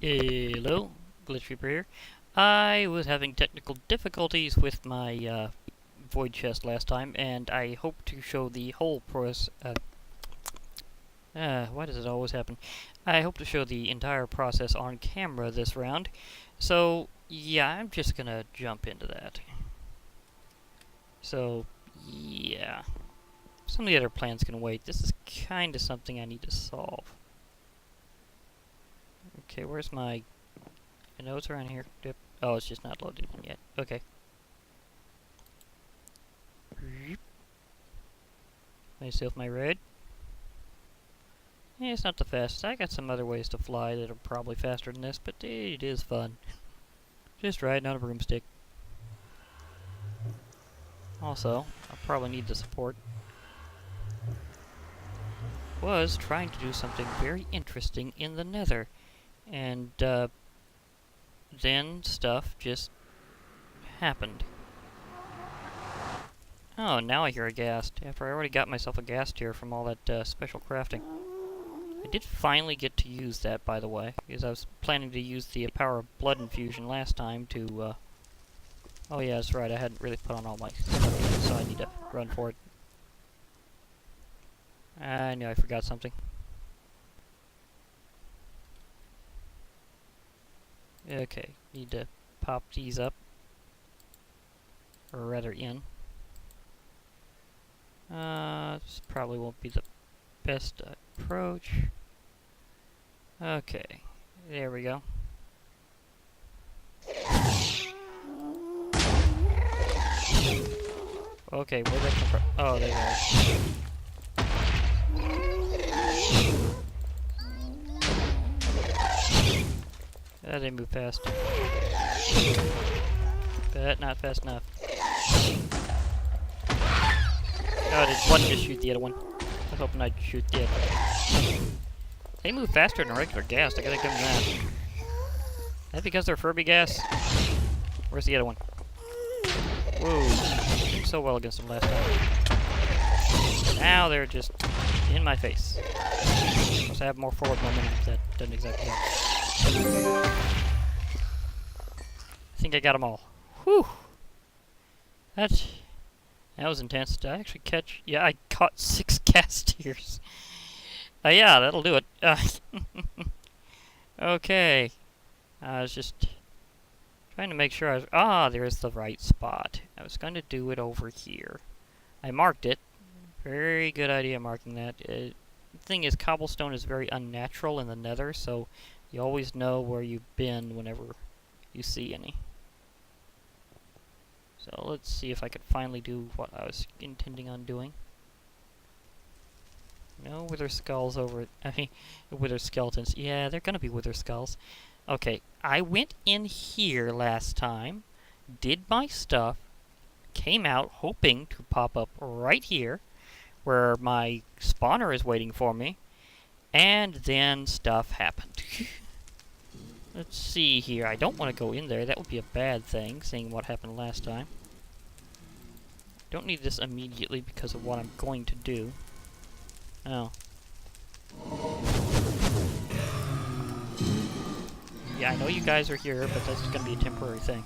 Hello, Glitch Reaper here. I was having technical difficulties with my void chest last time, and I hope to show the whole process. Why does it always happen? I hope to show the entire process on camera this round. So, yeah, I'm just gonna jump into that. So, yeah. Some of the other plans can wait. This is kinda something I need to solve. Okay, where's my... I know it's around here. Yep. Oh, it's just not loaded in yet. Okay. Let me see if my red. Yeah, it's not the fastest. I got some other ways to fly that are probably faster than this, but it is fun. Just riding on a broomstick. Also, I'll probably need the support. Was trying to do something very interesting in the nether. And, then stuff just happened. Oh, now I hear a ghast, after I already got myself a ghast here from all that, special crafting. I did finally get to use that, by the way, because I was planning to use the power of blood infusion last time to, oh yeah, that's right, I hadn't really put on all my stuff yet, so I need to run for it. I knew I forgot something. Okay, need to pop these up. Or rather in. This probably won't be the best approach. Okay, there we go. Okay, where'd that come from? Oh, there you are. They move fast. But not fast enough. Oh, did one just shoot the other one? I was hoping I'd shoot the other one. They move faster than a regular ghast, I gotta give them that. Is that because they're Furby ghast? Where's the other one? Whoa, did so well against them last time. Now they're just in my face. Of course I have more forward momentum, that doesn't exactly help. I think I got them all. Whew! That was intense. Did I actually catch? Yeah, I caught 6 Castiers. Yeah, that'll do it. Okay. I was just trying to make sure I was... Ah, there's the right spot. I was going to do it over here. I marked it. Very good idea marking that. The thing is, cobblestone is very unnatural in the nether, so you always know where you've been whenever you see any. So let's see if I could finally do what I was intending on doing. No wither skulls over... I mean, wither skeletons. Yeah, they're gonna be wither skulls. Okay, I went in here last time, did my stuff, came out hoping to pop up right here, where my spawner is waiting for me, and then stuff happened. Let's see here. I don't want to go in there. That would be a bad thing, seeing what happened last time. Don't need this immediately because of what I'm going to do. Oh. Yeah, I know you guys are here, but this is going to be a temporary thing.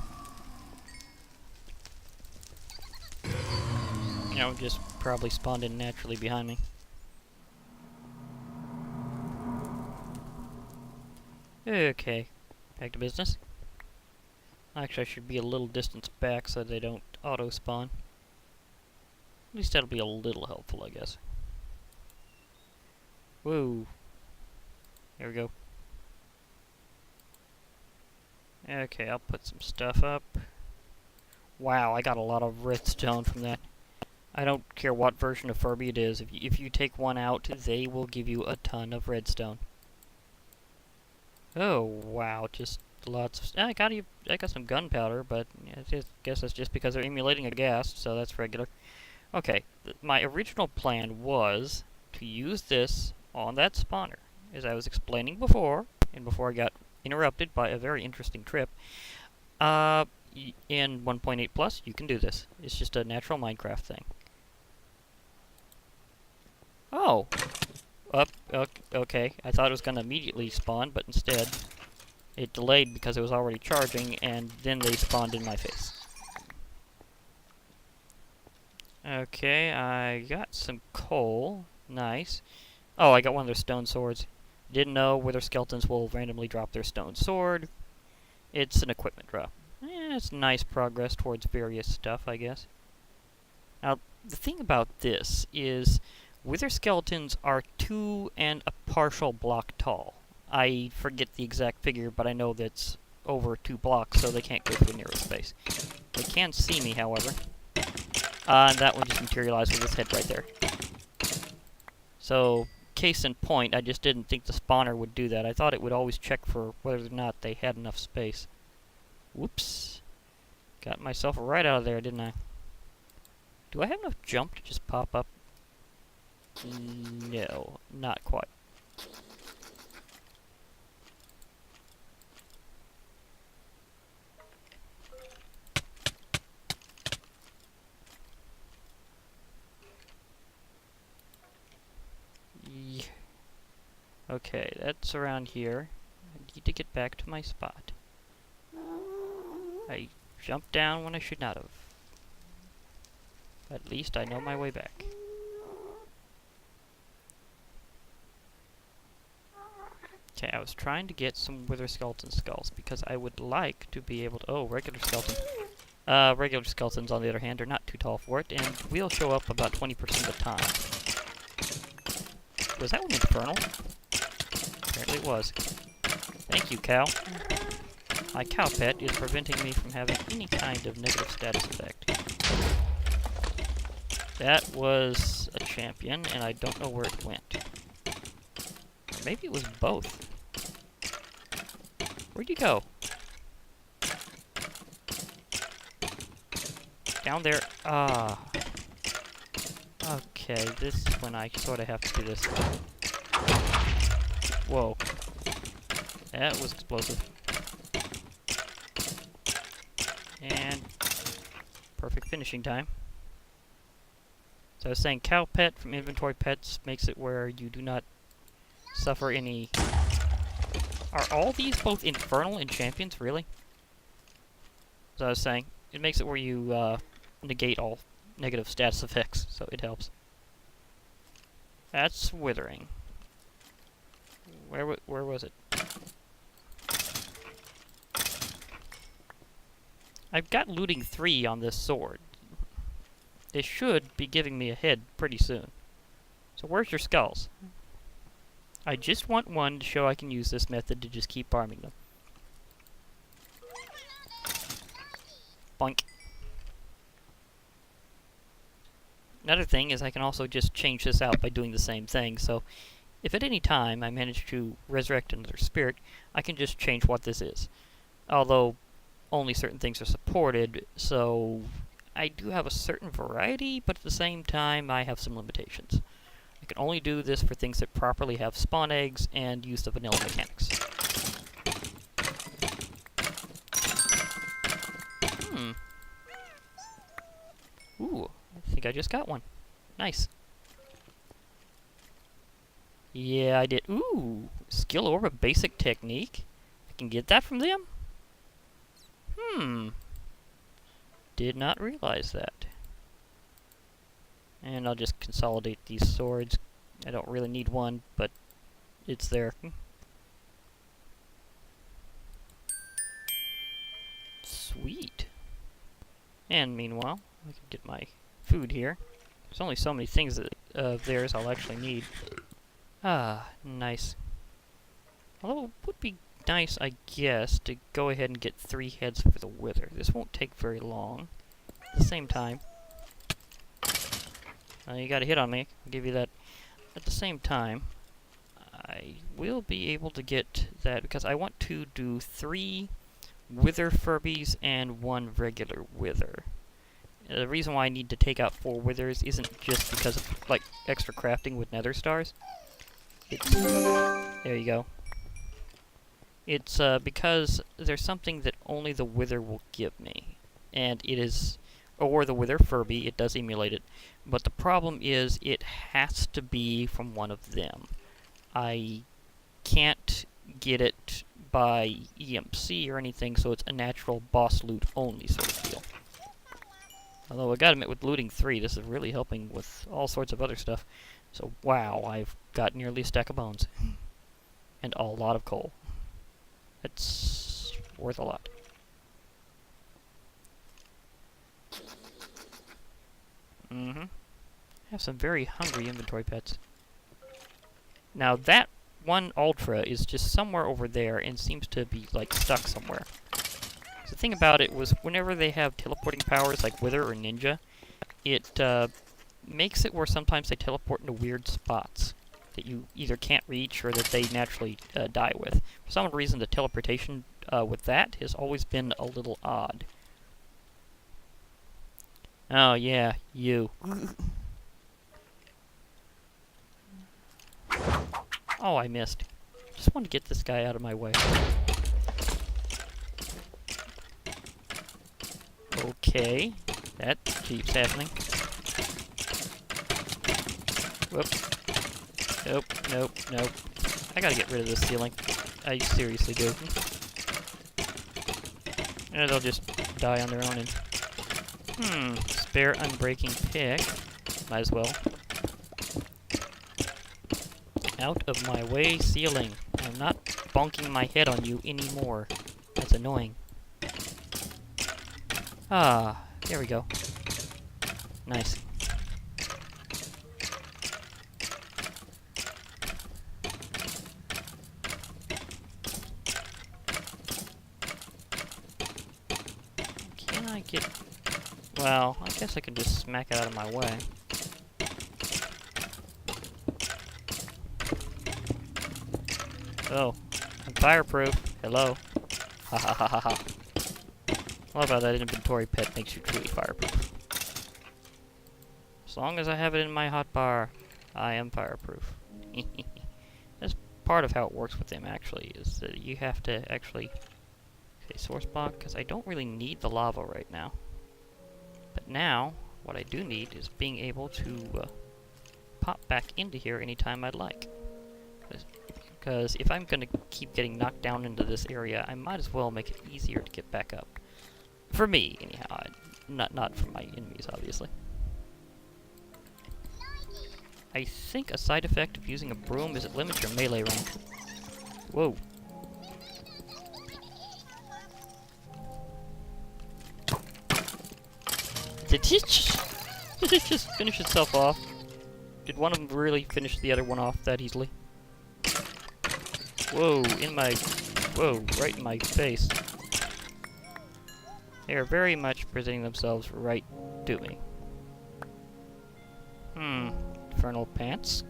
You know, just probably spawned in naturally behind me. Okay. Back to business. Actually, I should be a little distance back so they don't auto-spawn. At least that'll be a little helpful, I guess. Whoa. There we go. Okay, I'll put some stuff up. Wow, I got a lot of redstone from that. I don't care what version of Furby it is. If you take one out, they will give you a ton of redstone. Oh, wow, just lots of... I got some gunpowder, but I guess that's just because they're emulating a ghast, so that's regular. Okay, my original plan was to use this on that spawner. As I was explaining before, and before I got interrupted by a very interesting trip, in 1.8 plus, you can do this. It's just a natural Minecraft thing. Oh! Okay. I thought it was going to immediately spawn, but instead... It delayed because it was already charging, and then they spawned in my face. Okay, I got some coal. Nice. Oh, I got one of their stone swords. Didn't know whether skeletons will randomly drop their stone sword. It's an equipment drop. It's nice progress towards various stuff, I guess. Now, the thing about this is wither skeletons are 2 and a partial block tall. I forget the exact figure, but I know that's over 2 blocks, so they can't go through narrow space. They can see me, however. And that one just materialized with his head right there. So, case in point, I just didn't think the spawner would do that. I thought it would always check for whether or not they had enough space. Whoops. Got myself right out of there, didn't I? Do I have enough jump to just pop up? No, not quite. Okay, that's around here. I need to get back to my spot. I jumped down when I should not have. At least I know my way back. Okay, I was trying to get some wither skeleton skulls because I would like to be able to... Oh, regular skeleton. Regular skeletons, on the other hand, are not too tall for it, and will show up about 20% of the time. Was that one infernal? Apparently it was. Thank you, cow. My cow pet is preventing me from having any kind of negative status effect. That was a champion, and I don't know where it went. Or maybe it was both. Where'd you go? Down there. Ah. Okay, this is when I sort of have to do this. Whoa. That was explosive. And perfect finishing time. So I was saying cow pet from inventory pets makes it where you do not suffer any... Are all these both infernal and champions, really? So I was saying, it makes it where you negate all negative status effects, so it helps. That's withering. Where was it? I've got looting 3 on this sword. They should be giving me a head pretty soon. So where's your skulls? I just want one to show I can use this method to just keep farming them. Boink. Another thing is I can also just change this out by doing the same thing, so if at any time I manage to resurrect another spirit, I can just change what this is. Although only certain things are supported, so I do have a certain variety, but at the same time I have some limitations. I can only do this for things that properly have spawn eggs and use the vanilla mechanics. Ooh, I think I just got one. Nice. Yeah, I did. Ooh, skill orb of basic technique. I can get that from them? Did not realize that. And I'll just consolidate these swords. I don't really need one, but it's there. Sweet. And meanwhile, I can get my food here. There's only so many things that, of theirs I'll actually need. Ah, nice. Although it would be nice, I guess, to go ahead and get 3 heads for the wither. This won't take very long. At the same time... you got a hit on me. I'll give you that. At the same time, I will be able to get that because I want to do 3 wither Furbies and 1 regular wither. The reason why I need to take out 4 withers isn't just because of, like, extra crafting with nether stars. It's... There you go. It's, because there's something that only the wither will give me. And it is... Or the wither Furby, it does emulate it. But the problem is, it has to be from one of them. I can't get it by EMC or anything, so it's a natural boss loot only sort of deal. Although I gotta admit, with looting 3, this is really helping with all sorts of other stuff. So, wow, I've got nearly a stack of bones. And a lot of coal. It's worth a lot. Mm-hmm. Have some very hungry inventory pets. Now, that one Ultra is just somewhere over there and seems to be, like, stuck somewhere. The thing about it was, whenever they have teleporting powers like Wither or Ninja, it makes it where sometimes they teleport into weird spots that you either can't reach or that they naturally die with. For some reason, the teleportation with that has always been a little odd. Oh, yeah, you. Oh, I missed. Just wanted to get this guy out of my way. Okay, that keeps happening. Whoop. Nope, nope, nope. I gotta get rid of this ceiling. I seriously do. And they'll just die on their own. And spare unbreaking pick. Might as well. Out of my way, ceiling. I'm not bonking my head on you anymore. That's annoying. Ah, there we go. Nice. Can I get... Well, I guess I can just smack it out of my way. Oh, I'm fireproof. Hello. Ha ha ha ha ha. I love how that inventory pet makes you truly fireproof. As long as I have it in my hotbar, I am fireproof. That's part of how it works with them, actually, is that you have to actually... Okay, source block, because I don't really need the lava right now. But now, what I do need is being able to pop back into here anytime I'd like. Because if I'm going to keep getting knocked down into this area, I might as well make it easier to get back up. For me, anyhow. Not for my enemies, obviously. I think a side effect of using a broom is it limits your melee range. Whoa. Did it just finish itself off? Did one of them really finish the other one off that easily? Whoa, whoa, right in my face. They are very much presenting themselves right to me. Infernal pants.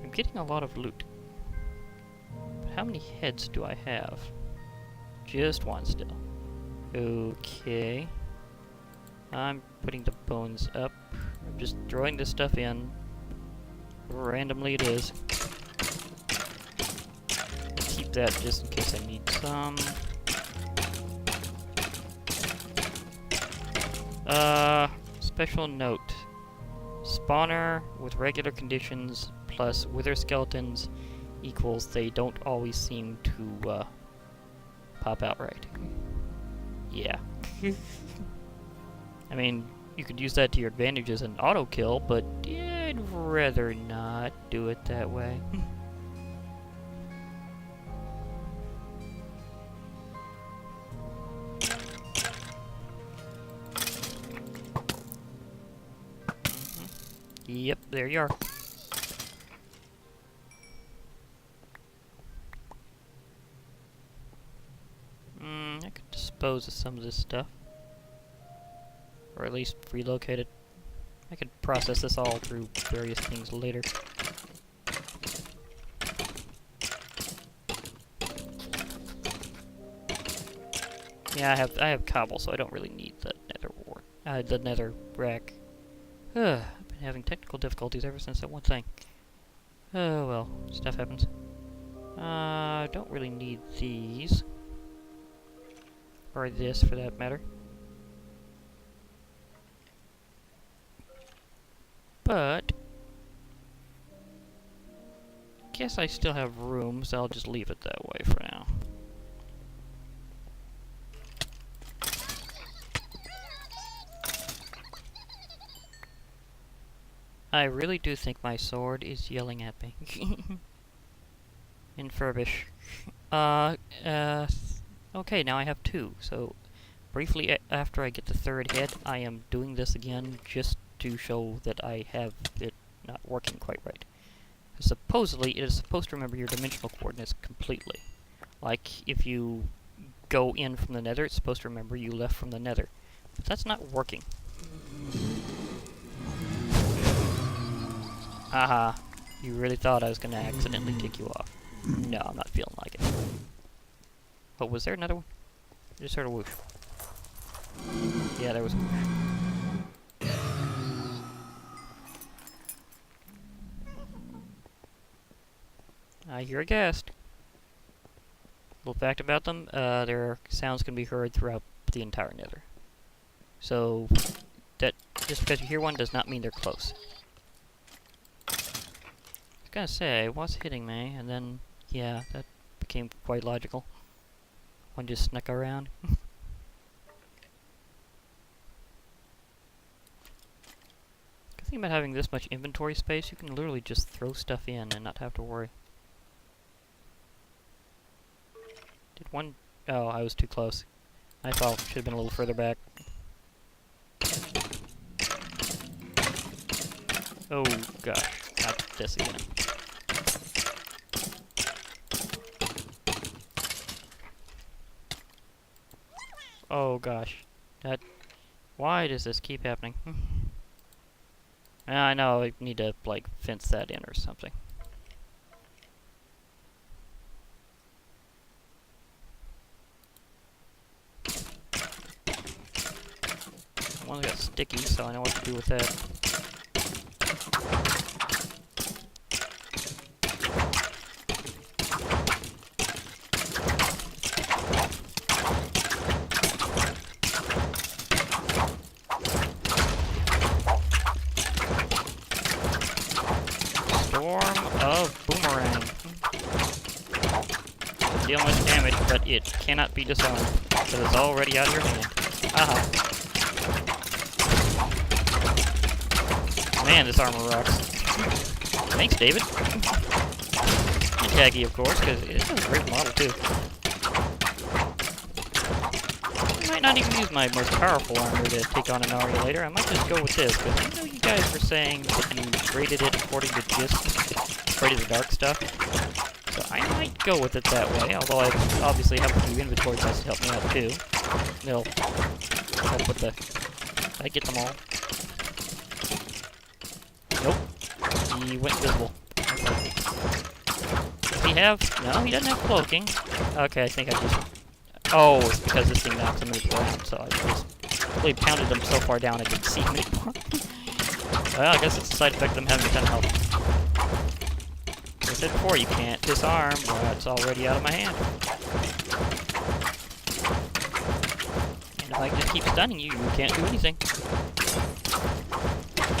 I'm getting a lot of loot. But how many heads do I have? Just one still. Okay. I'm putting the bones up. I'm just throwing this stuff in. Randomly it is. Keep that just in case I need some. Special note. Spawner with regular conditions plus wither skeletons equals they don't always seem to, pop out right. Yeah. I mean, you could use that to your advantage as an auto kill, but I'd rather not do it that way. Yep, there you are. I could dispose of some of this stuff. Or at least relocate it. I could process this all through various things later. Yeah, I have cobble, so I don't really need the nether wart. The nether rack. I've been having technical difficulties ever since that one thing. Oh well, stuff happens. I don't really need these. Or this, for that matter. But guess I still have room, so I'll just leave it that way for now. I really do think my sword is yelling at me. In Furbish. Okay, now I have 2, so briefly after I get the 3rd head, I am doing this again just to show that I have it not working quite right. Supposedly, it is supposed to remember your dimensional coordinates completely. Like, if you go in from the nether, it's supposed to remember you left from the nether. But that's not working. Aha. You really thought I was going to accidentally kick you off. No, I'm not feeling like it. Oh, was there another one? I just heard a whoosh. Yeah, there was a whoosh. I hear a ghast. Little fact about them, their sounds can be heard throughout the entire nether. So, that just because you hear one does not mean they're close. I was gonna say, what's hitting me? And then, yeah, that became quite logical. One just snuck around. Good thing about having this much inventory space, you can literally just throw stuff in and not have to worry. Did one... Oh, I was too close. I thought should have been a little further back. Oh gosh, not this again. Oh gosh, that... Why does this keep happening? I know, I need to, like, fence that in or something. One got sticky, so I know what to do with that. Storm of Boomerang. Deal much damage, but it cannot be disarmed, because it's already out of your hand. Aha. Man, this armor rocks. Thanks, David. And Taggy, of course, because it's a great model, too. I might not even use my most powerful armor to take on an Arya later. I might just go with this, because I know you guys were saying that you rated it according to just Afraid of the Dark stuff. So I might go with it that way, although I obviously have a few inventory tests to help me out, too. They'll help with the... Did I get them all? Nope. He went invisible. Okay. Does he have... No, he doesn't have cloaking. Okay, I think I just... Oh, it's because this thing knocks him into the ground, so I just really pounded him so far down I didn't see him anymore. Well, I guess it's a side effect of them having a ton of health. As I said before, you can't disarm. Well, it's already out of my hand. And if I just keep stunning you, you can't do anything.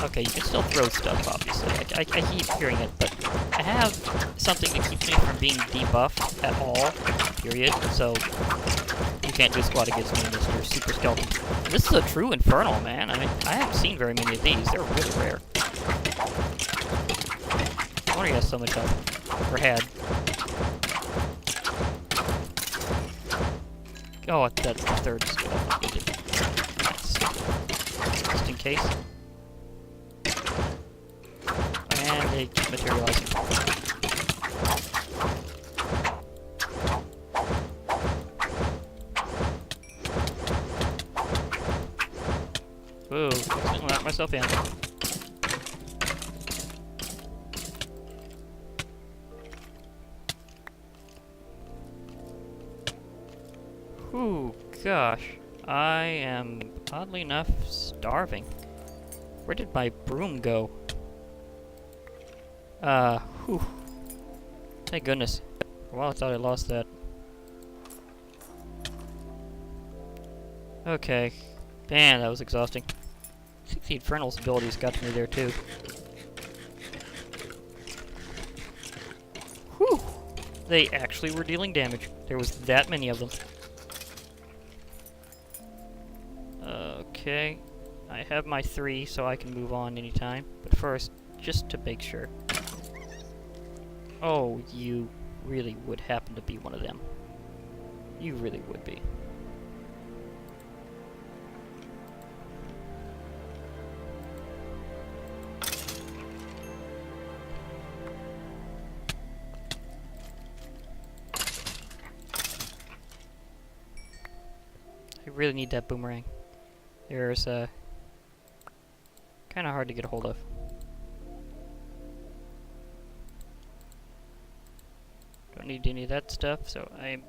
Okay, you can still throw stuff, obviously. I keep hearing it, but I have something that keeps me from being debuffed at all, period, so you can't do squat against me, Mr. Super Skeleton. This is a true Infernal, man. I mean, I haven't seen very many of these. They're really rare. I wonder he has so much health. Or had. Oh, that's the 3rd skill. Nice. Just in case. And they keep materializing. Ooh, accidentally knocked myself in. Ooh, gosh. I am, oddly enough, starving. Where did my broom go? Whew. Thank goodness. For a while I thought I lost that. Okay. Man, that was exhausting. I think the Infernal's abilities got to me there, too. They actually were dealing damage. There was that many of them. Okay. I have my 3, so I can move on anytime. But first, just to make sure. Oh, you really would happen to be one of them. You really would be. I really need that boomerang. There's kind of hard to get a hold of. Don't need any of that stuff, so I'm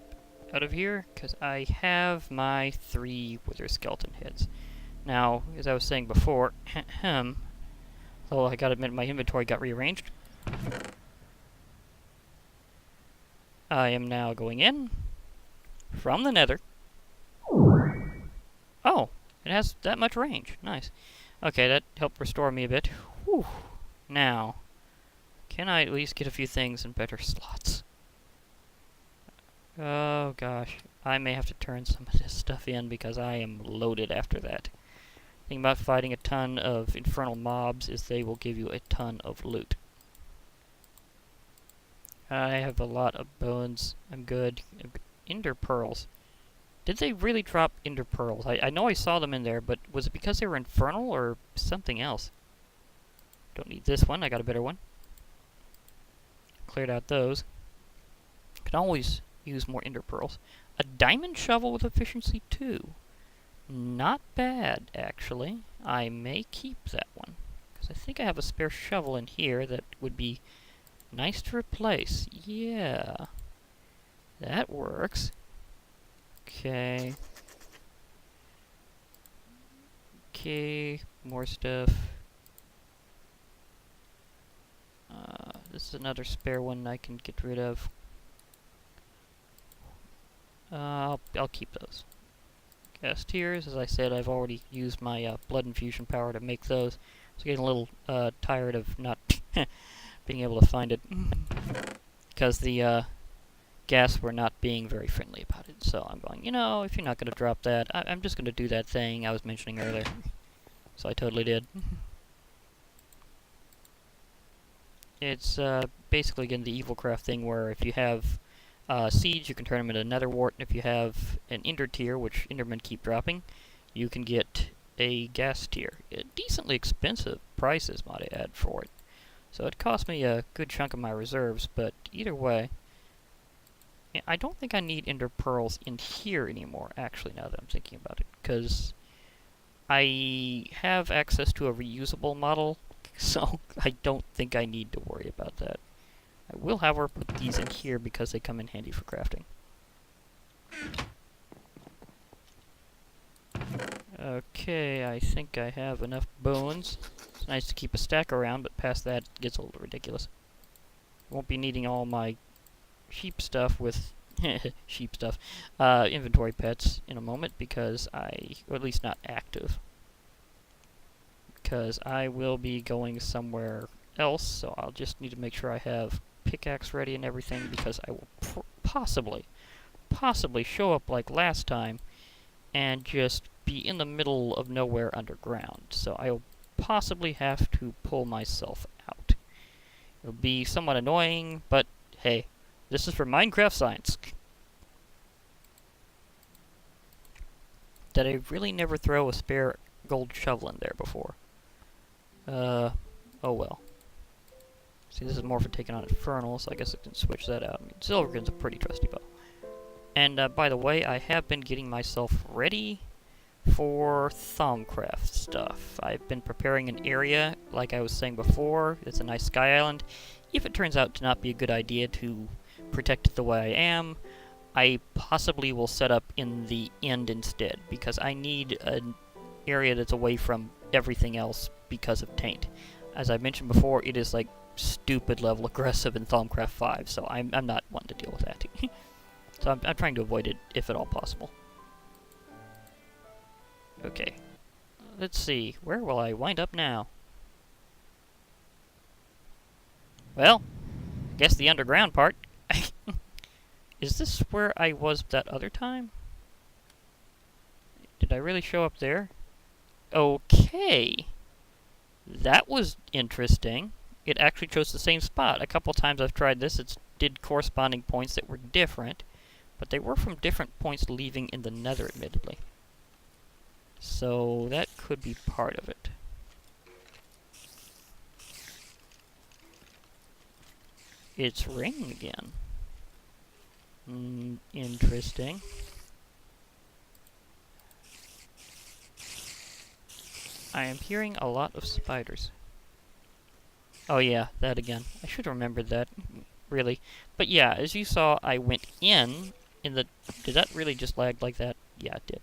out of here because I have my 3 wither skeleton heads. Now, as I was saying before, although I gotta admit my inventory got rearranged, I am now going in from the nether. Oh, it has that much range. Nice. Okay, that helped restore me a bit. Whew. Now, can I at least get a few things in better slots? Oh gosh, I may have to turn some of this stuff in because I am loaded after that. The thing about fighting a ton of infernal mobs is they will give you a ton of loot. I have a lot of bones. I'm good. Ender pearls. Did they really drop ender pearls? I know I saw them in there, but was it because they were infernal or something else? Don't need this one. I got a better one. Cleared out those. Can always use more ender pearls. A diamond shovel with efficiency 2. Not bad, actually. I may keep that one, because I think I have a spare shovel in here that would be nice to replace. Yeah. That works. Okay. Okay, more stuff. This is another spare one I can get rid of. I'll keep those. Gas tiers, as I said, I've already used my blood infusion power to make those. So getting a little tired of not being able to find it. Because the gas were not being very friendly about it. So I'm going, you know, if you're not going to drop that, I'm just going to do that thing I was mentioning earlier. So I totally did. It's basically, again, the evil craft thing where if you have seeds, you can turn them into nether wart, and if you have an ender tier, which endermen keep dropping, you can get a gas tier. Decently expensive prices, might I add, for it. So it cost me a good chunk of my reserves, but either way, I don't think I need ender pearls in here anymore, actually, now that I'm thinking about it, because I have access to a reusable model, so I don't think I need to worry about that. I will, however, put these in here because they come in handy for crafting. Okay, I think I have enough bones. It's nice to keep a stack around, but past that it gets a little ridiculous. Won't be needing all my sheep stuff with inventory pets in a moment because or at least not active. Because I will be going somewhere else, so I'll just need to make sure I have pickaxe ready and everything, because I will possibly show up like last time and just be in the middle of nowhere underground. So I'll possibly have to pull myself out. It'll be somewhat annoying, but hey, this is for Minecraft science. Did I really never throw a spare gold shovel in there before? Oh well. See, this is more for taking on Infernal, so I guess I can switch that out. I mean, Silvergun's a pretty trusty bow. And by the way, I have been getting myself ready for Thaumcraft stuff. I've been preparing an area, like I was saying before. It's a nice sky island. If it turns out to not be a good idea to protect it the way I am, I possibly will set up in the end instead, because I need an area that's away from everything else because of Taint. As I mentioned before, it is like stupid level aggressive in Thaumcraft 5, so I'm not one to deal with that. So I'm trying to avoid it if at all possible. Okay. Let's see, where will I wind up now? Well, I guess the underground part. Is this where I was that other time? Did I really show up there? Okay. That was interesting. It actually chose the same spot. A couple times I've tried this, it did corresponding points that were different, but they were from different points leaving in the nether, admittedly. So that could be part of it. It's raining again. Interesting. I am hearing a lot of spiders. Oh yeah, that again. I should have remembered that, really. But yeah, as you saw, I went in the... Did that really just lag like that? Yeah, it did.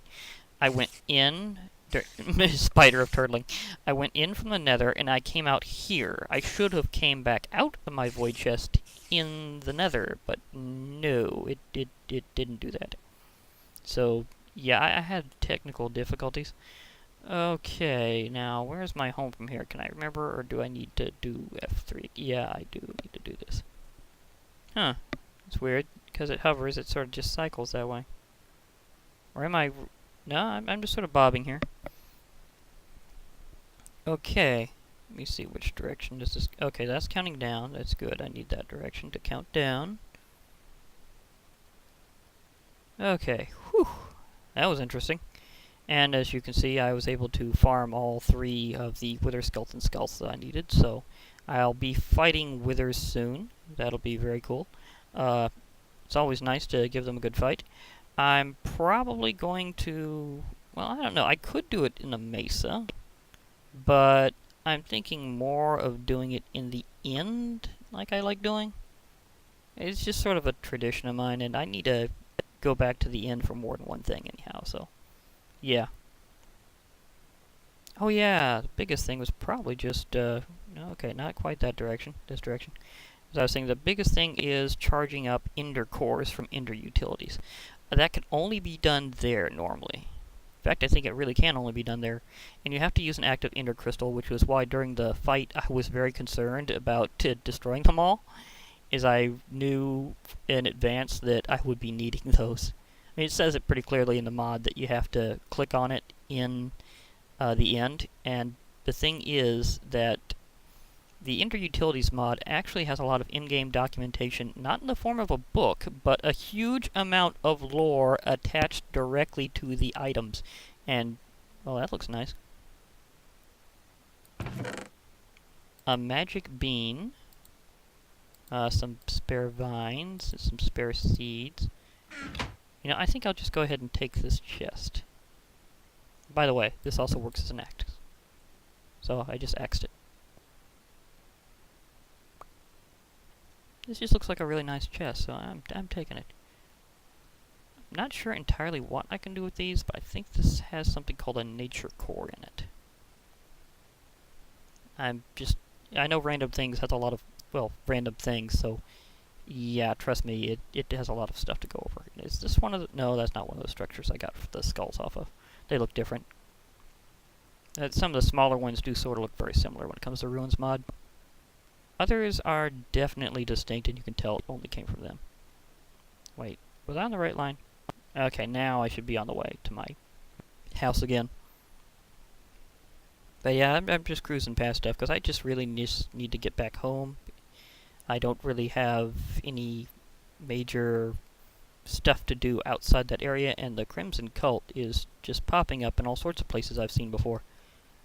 I went in... Spider of turtling. I went in from the nether, and I came out here. I should have came back out of my void chest in the nether, but no, it didn't do that. So, yeah, I had technical difficulties. Okay, now, where's my home from here? Can I remember, or do I need to do F3? Yeah, I do need to do this. Huh. It's weird, because it hovers, it sort of just cycles that way. Or am I... No, I'm just sort of bobbing here. Okay. Let me see which direction does this... Okay, that's counting down. That's good. I need that direction to count down. Okay. Whew. That was interesting. And as you can see, I was able to farm all 3 of the wither skeleton skulls that I needed, so I'll be fighting withers soon. That'll be very cool. It's always nice to give them a good fight. I'm probably going to... Well, I don't know. I could do it in a mesa, but I'm thinking more of doing it in the end, like I like doing. It's just sort of a tradition of mine, and I need to go back to the end for more than one thing anyhow, so... Yeah. Oh yeah, the biggest thing was probably just, no, okay, not quite that direction, this direction. As I was saying, the biggest thing is charging up ender cores from ender utilities. That can only be done there, normally. In fact, I think it really can only be done there. And you have to use an active ender crystal, which was why during the fight I was very concerned about destroying them all, as I knew in advance that I would be needing those. I mean, it says it pretty clearly in the mod that you have to click on it in the end, and the thing is that the Ender Utilities mod actually has a lot of in-game documentation, not in the form of a book, but a huge amount of lore attached directly to the items. And, well, that looks nice. A magic bean, some spare vines, some spare seeds. You know, I think I'll just go ahead and take this chest. By the way, this also works as an axe. So I just axed it. This just looks like a really nice chest, so I'm taking it. I'm not sure entirely what I can do with these, but I think this has something called a nature core in it. I know random things has a lot of, well, random things, so yeah, trust me, it has a lot of stuff to go over. Is this one of the... No, that's not one of those structures I got the skulls off of. They look different. Some of the smaller ones do sort of look very similar when it comes to Ruins mod. Others are definitely distinct, and you can tell it only came from them. Wait, was I on the right line? Okay, now I should be on the way to my house again. But yeah, I'm just cruising past stuff, because I just really need to get back home. I don't really have any major stuff to do outside that area, and the Crimson Cult is just popping up in all sorts of places I've seen before.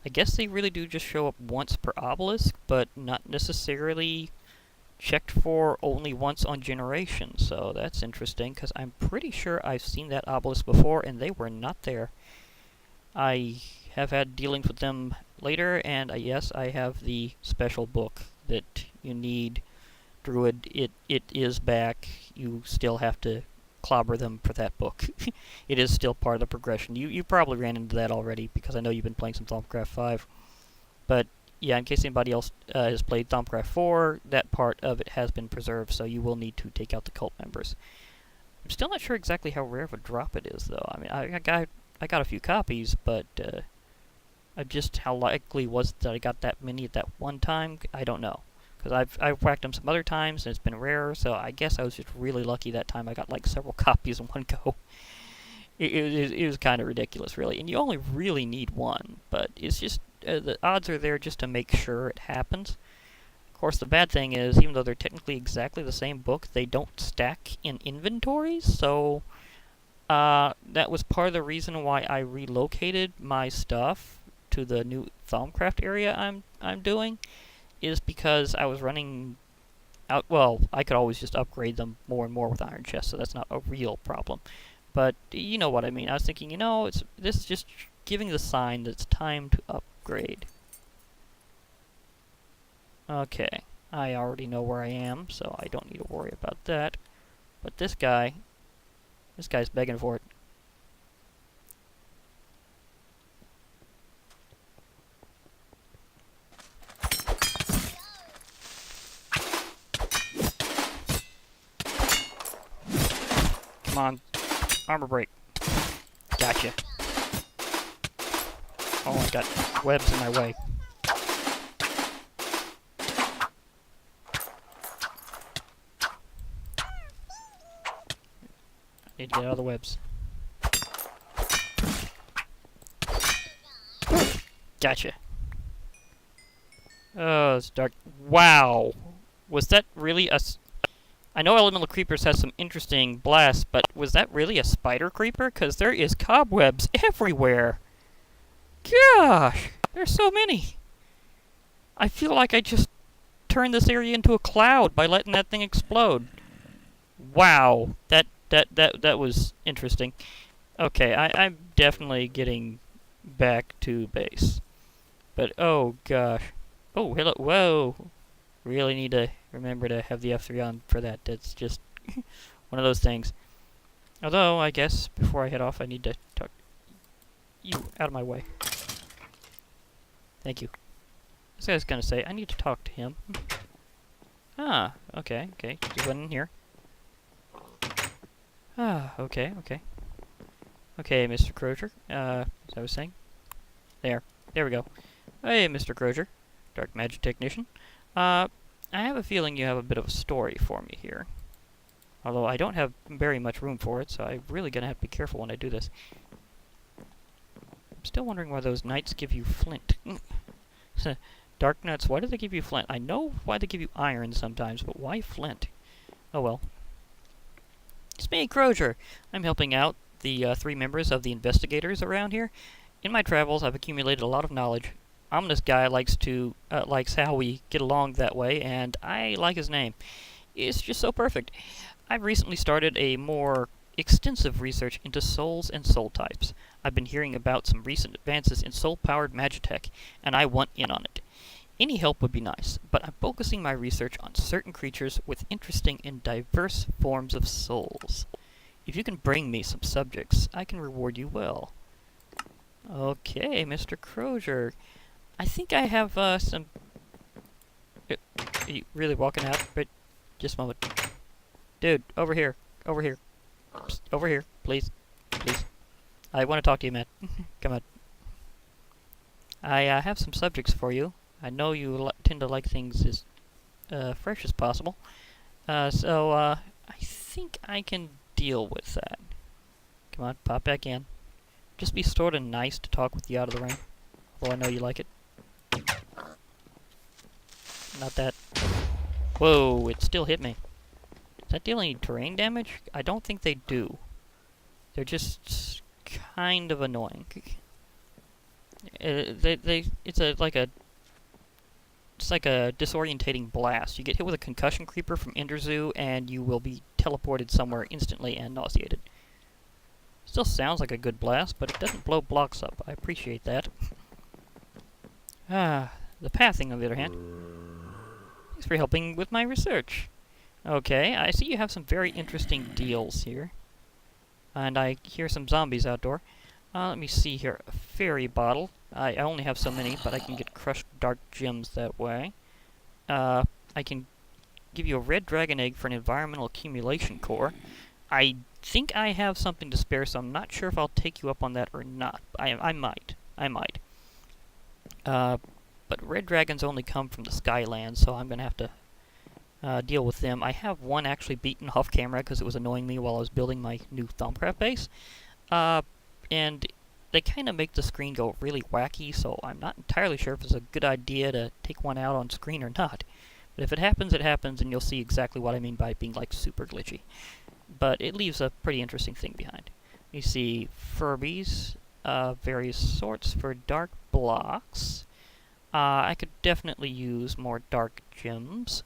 I guess they really do just show up once per obelisk, but not necessarily checked for only once on generation, so that's interesting, because I'm pretty sure I've seen that obelisk before, and they were not there. I have had dealings with them later, and yes, I have the special book that you need. Druid, it is back. You still have to clobber them for that book. It is still part of the progression. You probably ran into that already, because I know you've been playing some Thaumcraft 5. But, yeah, in case anybody else has played Thaumcraft 4, that part of it has been preserved, so you will need to take out the cult members. I'm still not sure exactly how rare of a drop it is, though. I mean, I got a few copies, but just how likely was it that I got that many at that one time, I don't know. Because I've whacked them some other times, and it's been rare, so I guess I was just really lucky that time. I got like several copies in one go. It was kind of ridiculous, really. And you only really need one, but it's just, the odds are there just to make sure it happens. Of course, the bad thing is, even though they're technically exactly the same book, they don't stack in inventories, so that was part of the reason why I relocated my stuff to the new Thaumcraft area I'm doing, is because I was running out. Well, I could always just upgrade them more and more with iron chests, so that's not a real problem. But you know what I mean. I was thinking, this is just giving the sign that it's time to upgrade. Okay, I already know where I am, so I don't need to worry about that. But this guy's begging for it. Come on, armor break. Gotcha. Oh, I got webs in my way. Need to get out of the webs. Gotcha. Oh, it's dark. Wow. Was that really a... I know elemental creepers has some interesting blasts, but was that really a spider creeper? Because there is cobwebs everywhere. Gosh, there's so many. I feel like I just turned this area into a cloud by letting that thing explode. Wow, that was interesting. Okay, I'm definitely getting back to base. But, oh gosh. Oh, hello, whoa. Really need to remember to have the F3 on for that. That's just one of those things. Although, I guess, before I head off, I need to talk you out of my way. Thank you. This guy's gonna say, I need to talk to him. Ah, okay. You went in here. Ah, okay. Okay, Mr. Crozier, as I was saying. There we go. Hey, Mr. Crozier, Dark Magic Technician. I have a feeling you have a bit of a story for me here. Although I don't have very much room for it, so I'm really gonna have to be careful when I do this. I'm still wondering why those knights give you flint. Dark nuts, why do they give you flint? I know why they give you iron sometimes, but why flint? Oh well. It's me, Crozier. I'm helping out the 3 members of the investigators around here. In my travels, I've accumulated a lot of knowledge. Ominous guy likes how we get along that way, and I like his name. It's just so perfect. I've recently started a more extensive research into souls and soul types. I've been hearing about some recent advances in soul-powered magitech, and I want in on it. Any help would be nice, but I'm focusing my research on certain creatures with interesting and diverse forms of souls. If you can bring me some subjects, I can reward you well. Okay, Mr. Crozier. I think I have some... Are you really walking out? But just a moment. Dude, over here. Psst, over here, please. I want to talk to you, man. Come on. I have some subjects for you. I know you tend to like things as fresh as possible. So I think I can deal with that. Come on, pop back in. Just be sort of nice to talk with you out of the rain. Although I know you like it. Not that. Whoa, it still hit me. Does that deal any terrain damage? I don't think they do. They're just kind of annoying. It's like a disorientating blast. You get hit with a concussion creeper from Ender Zoo, and you will be teleported somewhere instantly and nauseated. Still sounds like a good blast, but it doesn't blow blocks up. I appreciate that. The pathing, on the other hand. Thanks for helping with my research. Okay, I see you have some very interesting deals here. And I hear some zombies outdoor. Let me see here. A fairy bottle. I only have so many, but I can get crushed dark gems that way. I can give you a red dragon egg for an environmental accumulation core. I think I have something to spare, so I'm not sure if I'll take you up on that or not. I might. but red dragons only come from the Skylands, so I'm gonna have to deal with them. I have one actually beaten off camera because it was annoying me while I was building my new Thaumcraft base. And they kind of make the screen go really wacky, so I'm not entirely sure if it's a good idea to take one out on screen or not. But if it happens, and you'll see exactly what I mean by it being like super glitchy. But it leaves a pretty interesting thing behind. You see Furbies, various sorts for dark blocks. I could definitely use more dark gems.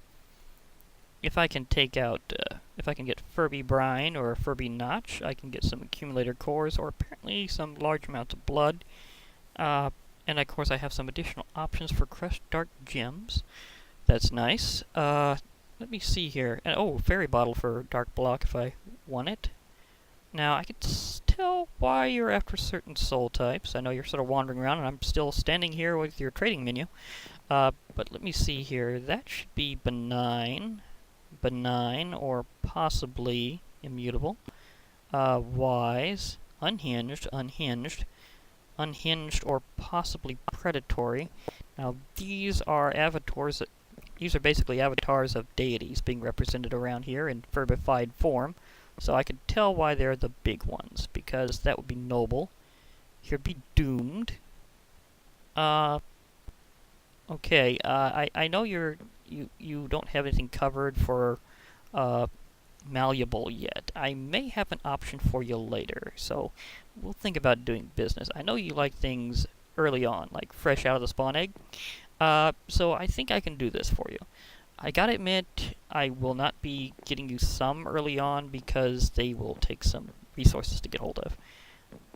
If I can take out, if I can get Furby Brine or Furby Notch, I can get some accumulator cores or apparently some large amounts of blood. And of course I have some additional options for crushed dark gems. That's nice. Let me see here. And, oh, fairy bottle for dark block if I want it. Now, I can tell why you're after certain soul types. I know you're sort of wandering around, and I'm still standing here with your trading menu. But let me see here. That should be benign. Benign, or possibly immutable. Wise. Unhinged. Unhinged. Unhinged, or possibly predatory. Now, these are avatars that... These are basically avatars of deities being represented around here in Furbified form. So I can tell why they're the big ones, because that would be noble. Here'd be doomed. Okay, I know you don't have anything covered for malleable yet. I may have an option for you later, so we'll think about doing business. I know you like things early on, like fresh out of the spawn egg. So I think I can do this for you. I gotta admit, I will not be getting you some early on because they will take some resources to get hold of.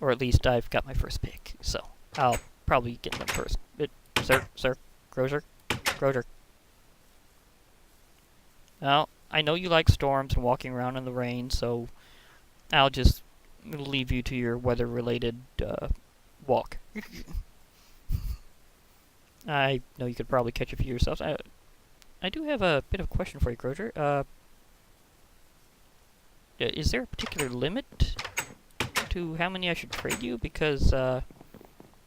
Or at least I've got my first pick, so I'll probably get them first. Sir, Grozer. Well, I know you like storms and walking around in the rain, so I'll just leave you to your weather-related, walk. I know you could probably catch a few yourselves. I do have a bit of a question for you, Grozer. Is there a particular limit to how many I should trade you? Because,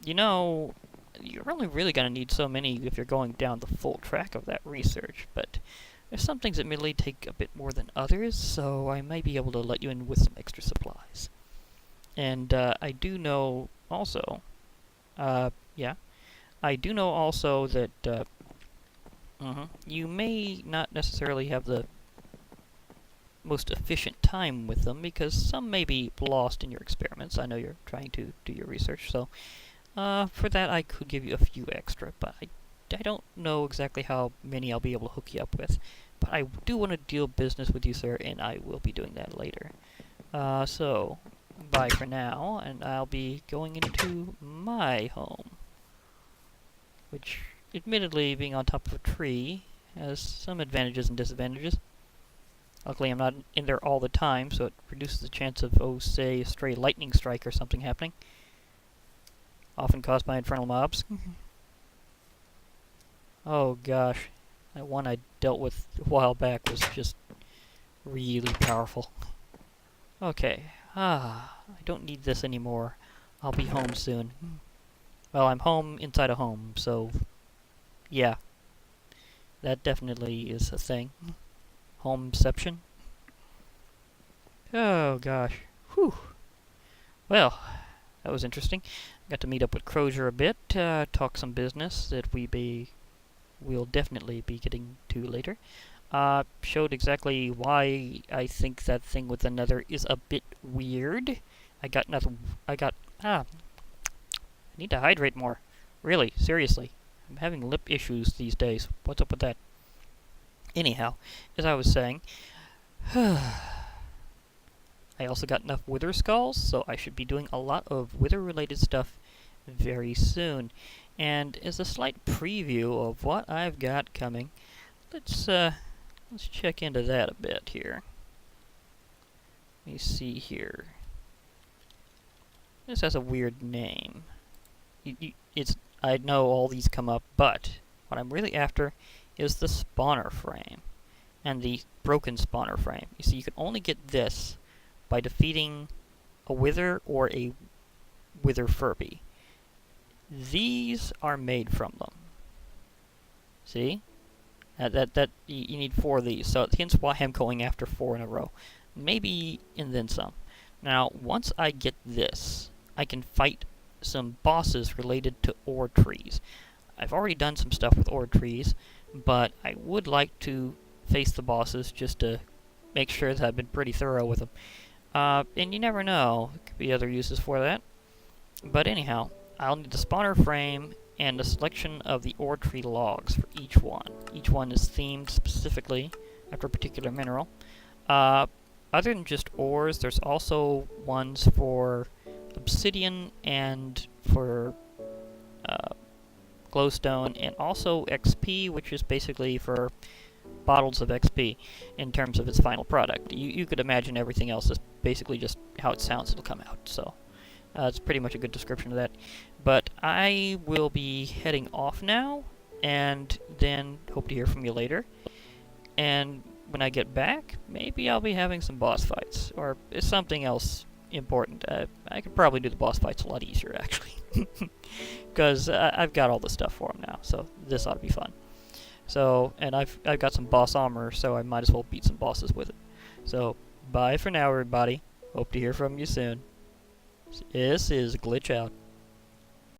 you know, you're only really going to need so many if you're going down the full track of that research, but there's some things that admittedly take a bit more than others, so I might be able to let you in with some extra supplies. And, I do know also, I do know also that, you may not necessarily have the most efficient time with them, because some may be lost in your experiments. I know you're trying to do your research, so for that I could give you a few extra, but I don't know exactly how many I'll be able to hook you up with. But I do want to deal business with you, sir, and I will be doing that later. So, bye for now, and I'll be going into my home. Which, admittedly, being on top of a tree has some advantages and disadvantages. Luckily, I'm not in there all the time, so it reduces the chance of, oh, say, a stray lightning strike or something happening. Often caused by infernal mobs. Oh, gosh. That one I dealt with a while back was just really powerful. Okay. I don't need this anymore. I'll be home soon. Well, I'm home inside a home, so yeah. That definitely is a thing. Homeception. Oh, gosh. Whew. Well, that was interesting. Got to meet up with Crozier a bit, talk some business that we'll definitely be getting to later. Showed exactly why I think that thing with the nether is a bit weird. I need to hydrate more. Really, seriously. I'm having lip issues these days. What's up with that? Anyhow, as I was saying, I also got enough wither skulls, so I should be doing a lot of wither-related stuff very soon. And as a slight preview of what I've got coming, let's check into that a bit here. Let me see here. This has a weird name. I know all these come up, but what I'm really after is the spawner frame and the broken spawner frame. You see, you can only get this by defeating a wither or a wither Furby. These are made from them. See? You need 4 of these, so hence why I'm going after 4 in a row. Maybe, and then some. Now, once I get this, I can fight some bosses related to ore trees. I've already done some stuff with ore trees, but I would like to face the bosses just to make sure that I've been pretty thorough with them. And you never know, there could be other uses for that. But anyhow, I'll need the spawner frame and a selection of the ore tree logs for each one. Each one is themed specifically after a particular mineral. Other than just ores, there's also ones for obsidian and for glowstone, and also XP, which is basically for bottles of XP in terms of its final product. You could imagine everything else is basically just how it sounds it'll come out, so it's pretty much a good description of that. But I will be heading off now, and then hope to hear from you later. And when I get back, maybe I'll be having some boss fights, or something else important. I could probably do the boss fights a lot easier, actually. Because I've got all the stuff for them now, so this ought to be fun. So, and I've got some boss armor, so I might as well beat some bosses with it. So, bye for now, everybody. Hope to hear from you soon. This is Glitch Out.